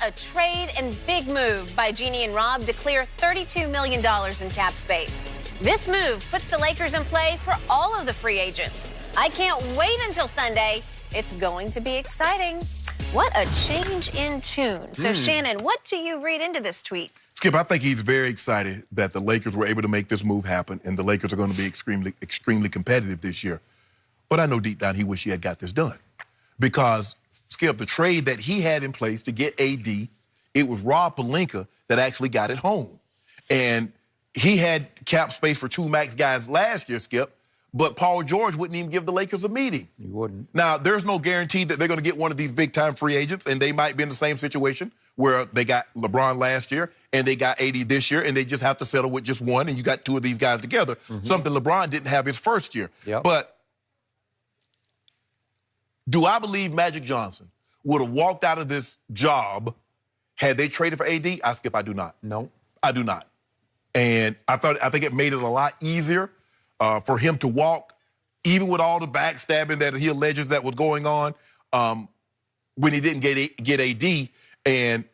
a trade and big move by Jeannie and Rob to clear $32 million in cap space. This move puts the Lakers in play for all of the free agents. I can't wait until Sunday. It's going to be exciting. What a change in tune. So, Shannon, what do you read into this tweet? Skip, I think he's very excited that the Lakers were able to make this move happen, and the Lakers are going to be extremely competitive this year. But I know deep down he wish he had got this done. Because, Skip, the trade that he had in place to get AD, it was Rob Pelinka that actually got it home. And he had cap space for 2 max guys last year, Skip, but Paul George wouldn't even give the Lakers a meeting. He wouldn't. Now, there's no guarantee that they're going to get one of these big-time free agents, and they might be in the same situation where they got LeBron last year and they got AD this year, and they just have to settle with just one, and you got 2 of these guys together, something LeBron didn't have his first year. But do I believe Magic Johnson would have walked out of this job had they traded for AD? I do not. No. I do not. And I think it made it a lot easier for him to walk, even with all the backstabbing that he alleges that was going on when he didn't get AD. And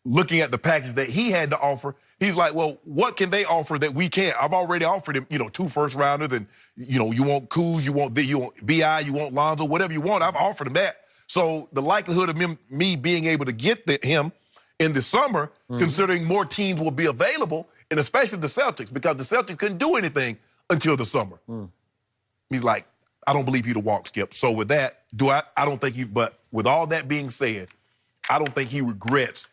looking at the package that he had to offer, he's like, well, what can they offer that we can't? I've already offered him, 2 first-rounders, and, you want Kuz, you want B.I., you want Lonzo, whatever you want. I've offered him that. So the likelihood of me being able to get him in the summer, considering more teams will be available, and especially the Celtics, because the Celtics couldn't do anything until the summer. He's like, I don't believe he'd have walked, Skip. So with that, I don't think but with all that being said, I don't think he regrets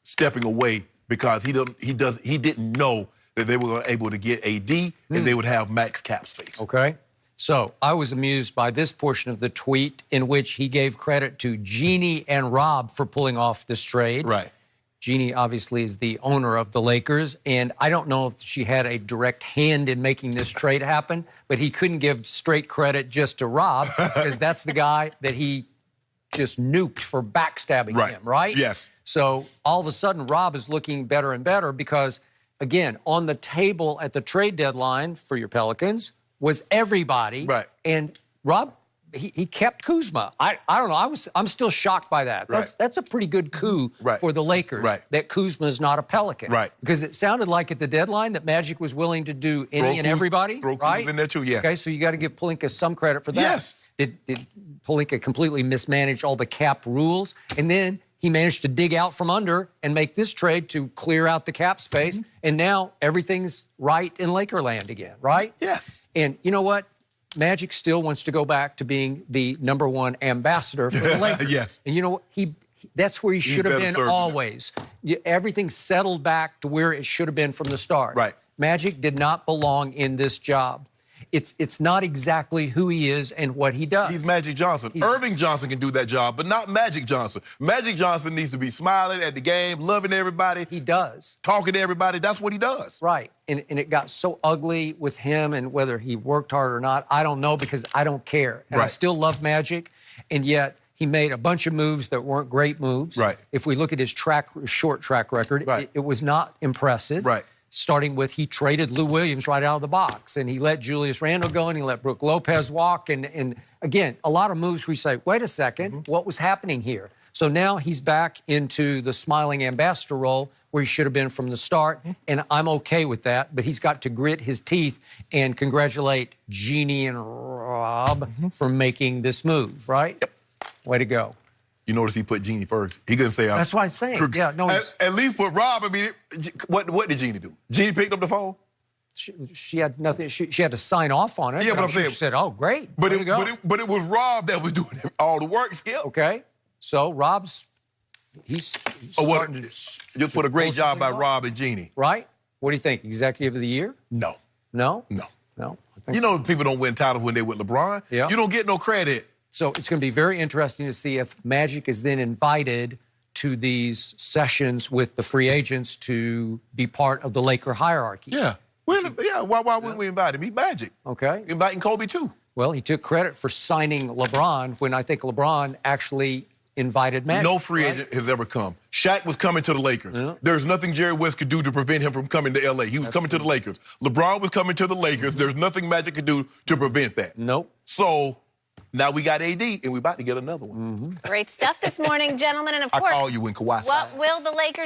stepping away because he didn't know that they were able to get AD and they would have max cap space. Okay. So I was amused by this portion of the tweet in which he gave credit to Jeannie and Rob for pulling off this trade. Right. Jeannie obviously is the owner of the Lakers, and I don't know if she had a direct hand in making this trade happen, but he couldn't give straight credit just to Rob because that's the guy that he just nuked for backstabbing him, right? Yes. So all of a sudden, Rob is looking better and better because, again, on the table at the trade deadline for your Pelicans was everybody. Right. And Rob, he kept Kuzma. I don't know. I'm still shocked by that. That's a pretty good coup for the Lakers that Kuzma is not a Pelican. Right. Because it sounded like at the deadline that Magic was willing to do any and everybody. Throw Kuz in there too, yeah. Okay, so you got to give Pelinka some credit for that. Yes. Did Pelinka completely mismanage all the cap rules? And then he managed to dig out from under and make this trade to clear out the cap space. And now everything's right in Lakerland again, right? Yes. And you know what? Magic still wants to go back to being the #1 ambassador for the Lakers. Yes. And you know what? That's where he should have been always. Everything settled back to where it should have been from the start. Right. Magic did not belong in this job. It's not exactly who he is and what he does. He's Magic Johnson. Irving Johnson can do that job, but not Magic Johnson. Magic Johnson needs to be smiling at the game, loving everybody. He does. Talking to everybody. That's what he does. Right. And it got so ugly with him, and whether he worked hard or not, I don't know, because I don't care. And I still love Magic, and yet he made a bunch of moves that weren't great moves. Right. If we look at his short track record, it was not impressive. Right. Starting with he traded Lou Williams right out of the box, and he let Julius Randle go, and he let Brook Lopez walk. And again, a lot of moves where you say, wait a second, what was happening here? So now he's back into the smiling ambassador role where he should have been from the start, and I'm okay with that. But he's got to grit his teeth and congratulate Jeannie and Rob for making this move, right? Yep. Way to go. You notice he put Jeannie first. He couldn't say... That's why I'm saying. Yeah, no. At least with Rob, I mean, what did Jeannie do? Jeannie picked up the phone? She had nothing. She had to sign off on it. Yeah, but I'm saying... She said, oh, great. But it was Rob that was doing all the work, Skip. Okay. So Rob's... He's starting to... You put a great job by Rob and Jeannie. Right? What do you think? Executive of the Year? No. No? No. No? You know people don't win titles when they're with LeBron. Yeah. You don't get no credit. So it's going to be very interesting to see if Magic is then invited to these sessions with the free agents to be part of the Laker hierarchy. Yeah. Why wouldn't we invite him? He's Magic. Okay. Inviting Kobe, too. Well, he took credit for signing LeBron when I think LeBron actually invited Magic. No free agent has ever come. Shaq was coming to the Lakers. Yeah. There's nothing Jerry West could do to prevent him from coming to L.A. He was coming to the Lakers. LeBron was coming to the Lakers. There's nothing Magic could do to prevent that. Nope. So... Now we got AD, and we're about to get another one. Great stuff this morning, gentlemen. And of I course, call you when Kawhi what will the Lakers